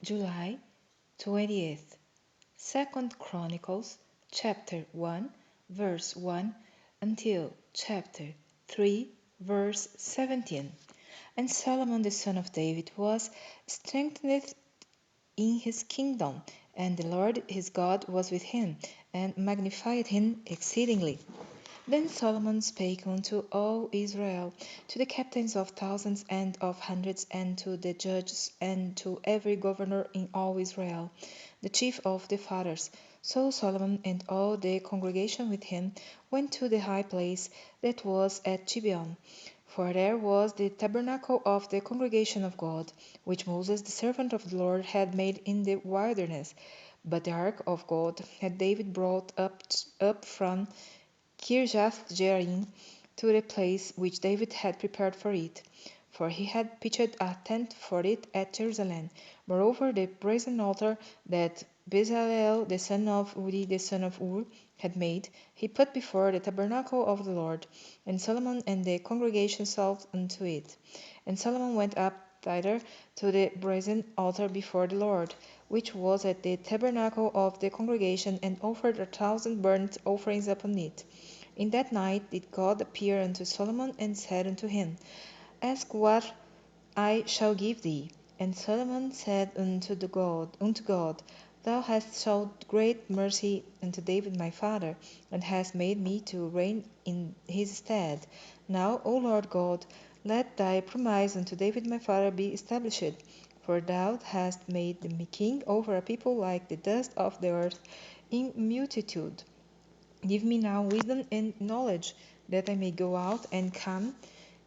July 20th. Second Chronicles chapter 1 verse 1 until chapter 3 verse 17. And Solomon the son of David was strengthened in his kingdom, and the Lord his God was with him, and magnified him exceedingly. Then Solomon spake unto all Israel, to the captains of thousands and of hundreds, and to the judges, and to every governor in all Israel, the chief of the fathers. So Solomon and all the congregation with him went to the high place that was at Gibeon. For there was the tabernacle of the congregation of God, which Moses the servant of the Lord had made in the wilderness. But the ark of God had David brought up from Kirjath-jearim to the place which David had prepared for it, for he had pitched a tent for it at Jerusalem. Moreover, the brazen altar that Bezalel the son of Uri the son of Ur had made, he put before the tabernacle of the Lord, and Solomon and the congregation served unto it. And Solomon went up thither to the brazen altar before the Lord, which was at the tabernacle of the congregation, and offered 1,000 burnt offerings upon it. In that night did God appear unto Solomon, and said unto him, Ask what I shall give thee. And Solomon said unto God, Thou hast showed great mercy unto David my father, and hast made me to reign in his stead. Now, O Lord God, let thy promise unto David my father be established. For thou hast made me king over a people like the dust of the earth in multitude. Give me now wisdom and knowledge, that I may go out and come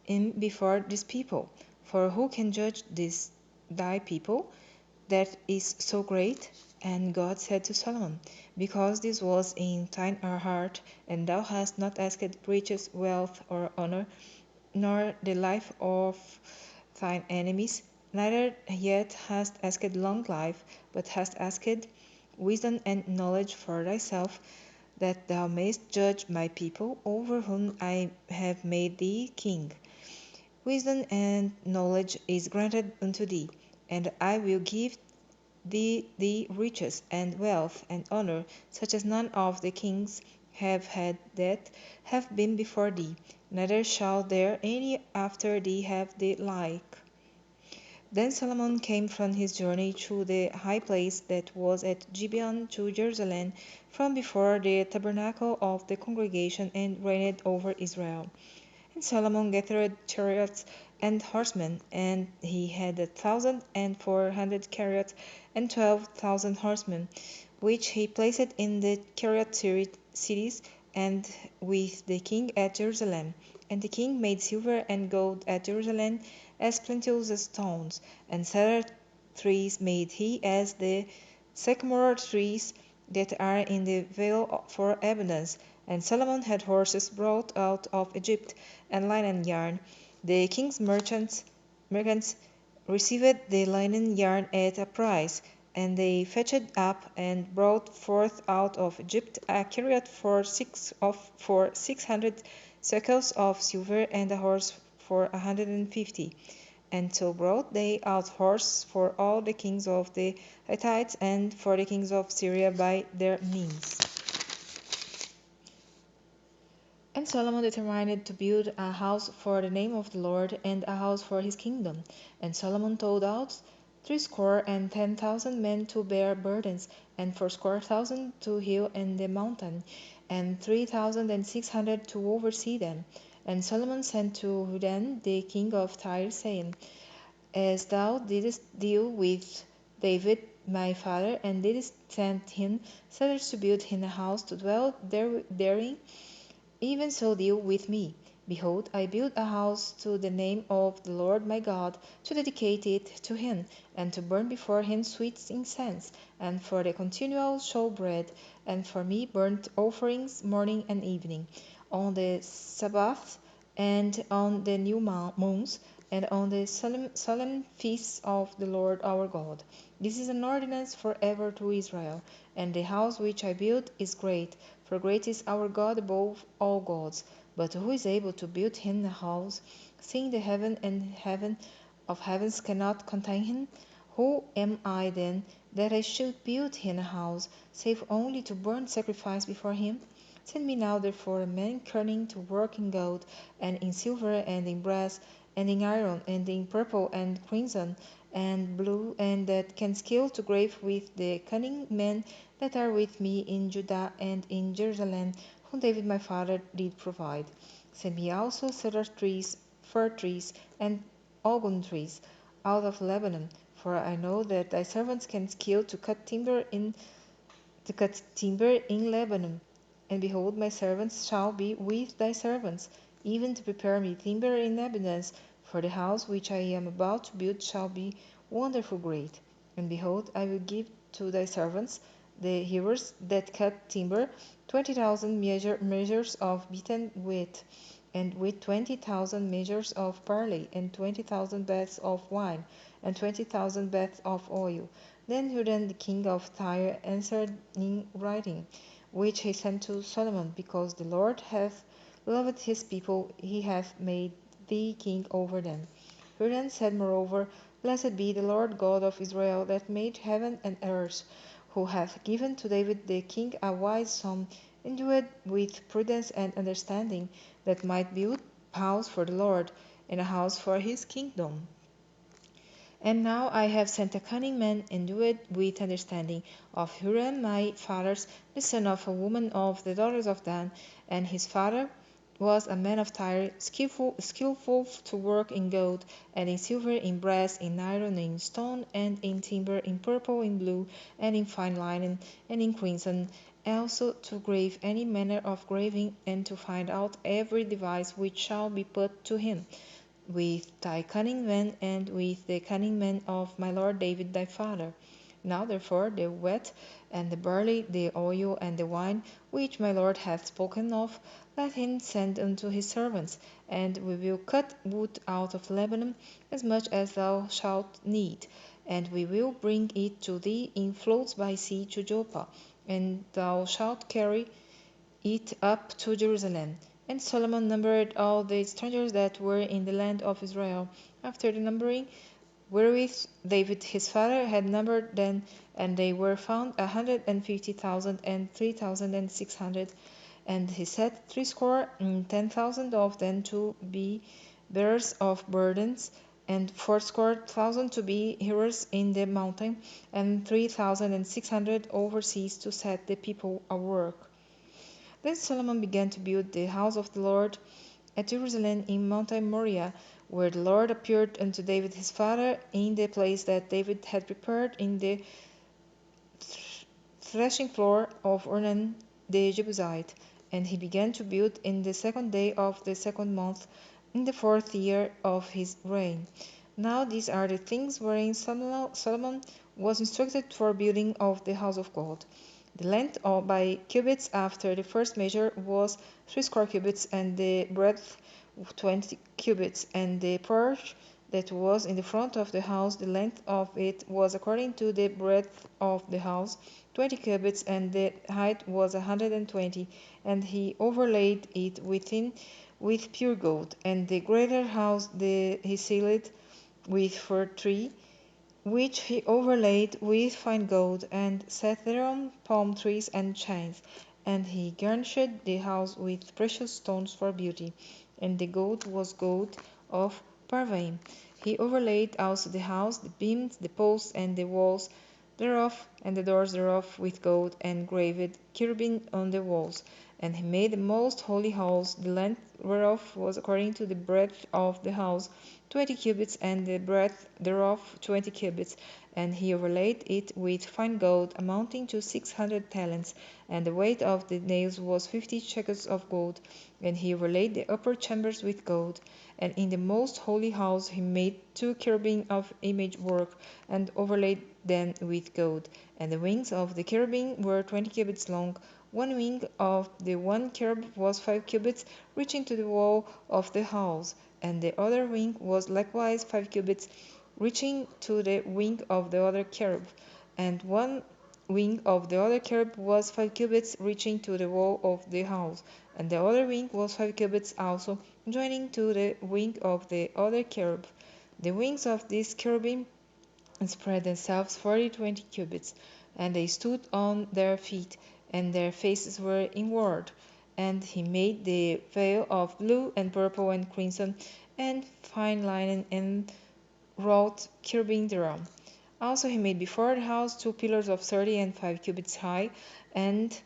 in before this people. For who can judge this thy people that is so great? And God said to Solomon, Because this was in thine heart, and thou hast not asked riches, wealth, or honor, nor the life of thine enemies, neither yet hast asked long life, but hast asked wisdom and knowledge for thyself, that thou mayst judge my people, over whom I have made thee king. Wisdom and knowledge is granted unto thee, and I will give thee riches and wealth and honor, such as none of the kings have had that have been before thee, neither shall there any after thee have the like. Then Solomon came from his journey through the high place that was at Gibeon to Jerusalem, from before the tabernacle of the congregation, and reigned over Israel. And Solomon gathered chariots and horsemen, and he had 1,400 chariots and 12,000 horsemen, which he placed in the chariot cities, and with the king at Jerusalem. And the king made silver and gold at Jerusalem as plenteous as stones, and cedar trees made he as the sycamore trees that are in the vale for abundance. And Solomon had horses brought out of Egypt, and linen yarn. The king's merchants received the linen yarn at a price, and they fetched up and brought forth out of Egypt a chariot for 600 shekels of silver, and a horse for 150. And so brought they out horses for all the kings of the Hittites, and for the kings of Syria by their means. And Solomon determined to build a house for the name of the Lord, and a house for his kingdom. And Solomon told out 310,000 men to bear burdens, and 4,000 to hew in the mountain, and 3,600 to oversee them. And Solomon sent to Hudan the king of Tyre, saying, As thou didst deal with David my father, and didst send him settlers to build him a house to dwell therein, even so deal with me. Behold, I build a house to the name of the Lord my God, to dedicate it to him, and to burn before him sweet incense, and for the continual showbread, and for me burnt offerings morning and evening, on the Sabbaths, and on the new moons, and on the solemn feasts of the Lord our God. This is an ordinance forever to Israel, and the house which I build is great, for great is our God above all gods. But who is able to build him a house, seeing the heaven and heaven of heavens cannot contain him? Who am I then, that I should build him a house, save only to burn sacrifice before him? Send me now therefore a man cunning to work in gold, and in silver, and in brass, and in iron, and in purple, and crimson, and blue, and that can skill to grave with the cunning men that are with me in Judah and in Jerusalem, whom David my father did provide. Send me also cedar trees, fir trees, and almond trees out of Lebanon, for I know that thy servants can skill to cut timber in Lebanon. And behold, my servants shall be with thy servants, even to prepare me timber in abundance, for the house which I am about to build shall be wonderful great. And behold, I will give to thy servants, the hewers that cut timber, 20,000 measures of beaten wheat, and with 20,000 measures of barley, and 20,000 baths of wine, and 20,000 baths of oil. Then Huram the king of Tyre answered in writing, which he sent to Solomon, because the Lord hath loved his people, he hath made thee king over them. Huram said moreover, Blessed be the Lord God of Israel, that made heaven and earth, who hath given to David the king a wise son, endued with prudence and understanding, that might build a house for the Lord, and a house for his kingdom. And now I have sent a cunning man endued with understanding of Huram my father's, the son of a woman of the daughters of Dan, and his father was a man of Tyre, skillful to work in gold, and in silver, in brass, in iron, in stone, and in timber, in purple, in blue, and in fine linen, and in crimson, also to grave any manner of graving, and to find out every device which shall be put to him with thy cunning men and with the cunning men of my lord David thy father. Now therefore the wheat and the barley, the oil and the wine, which my lord hath spoken of, let him send unto his servants, and we will cut wood out of Lebanon, as much as thou shalt need, and we will bring it to thee in floats by sea to Joppa, and thou shalt carry it up to Jerusalem. And Solomon numbered all the strangers that were in the land of Israel, after the numbering wherewith David his father had numbered them, and they were found 150,000 and 3,600. And he set threescore and 10,000 of them to be bearers of burdens, and fourscore thousand to be hewers in the mountain, and 3,600 overseas to set the people a work. Then Solomon began to build the house of the Lord at Jerusalem in Mount Moriah, where the Lord appeared unto David his father, in the place that David had prepared in the threshing floor of Ornan the Jebusite. And he began to build in the second day of the second month, in the fourth year of his reign. Now these are the things wherein Solomon was instructed for building of the house of God. The length by cubits after the first measure was threescore cubits, and the breadth 20 cubits, and the porch that was in the front of the house, the length of it was according to the breadth of the house, 20 cubits, and the height was 120. And he overlaid it within with pure gold. And the greater house he sealed with fir tree, which he overlaid with fine gold, and set thereon palm trees and chains. And he garnished the house with precious stones for beauty, and the gold was gold of Parvaim. He overlaid also the house, the beams, the posts, and the walls thereof, and the doors thereof with gold, and graved cherubim on the walls. And he made the most holy house, the length whereof was according to the breadth of the house, 20 cubits, and the breadth thereof 20 cubits. And he overlaid it with fine gold, amounting to 600 talents, and the weight of the nails was 50 shekels of gold. And he overlaid the upper chambers with gold. And in the most holy house he made 2 cherubim of image work, and overlaid them with gold. And the wings of the cherubim were 20 cubits long. One wing of the one cherub was 5 cubits, reaching to the wall of the house, and the other wing was likewise 5 cubits, reaching to the wing of the other cherub. And one wing of the other cherub was 5 cubits, reaching to the wall of the house, and the other wing was 5 cubits also, joining to the wing of the other cherub. The wings of this cherubim and spread themselves 20 cubits. And they stood on their feet, and their faces were inward. And he made the veil of blue and purple and crimson and fine linen and wrought cherubim thereon. Also he made before the house 2 pillars of 30 and 5 cubits high, and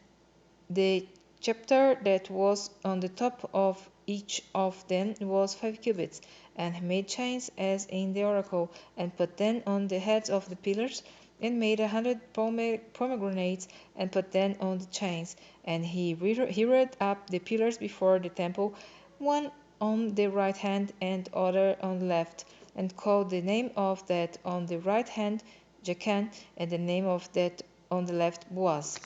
the chapter that was on the top of each of them was 5 cubits. And he made chains as in the oracle, and put them on the heads of the pillars, and made 100 pomegranates, and put them on the chains. And he reared up the pillars before the temple, one on the right hand and other on the left, and called the name of that on the right hand Jachan, and the name of that on the left Boaz.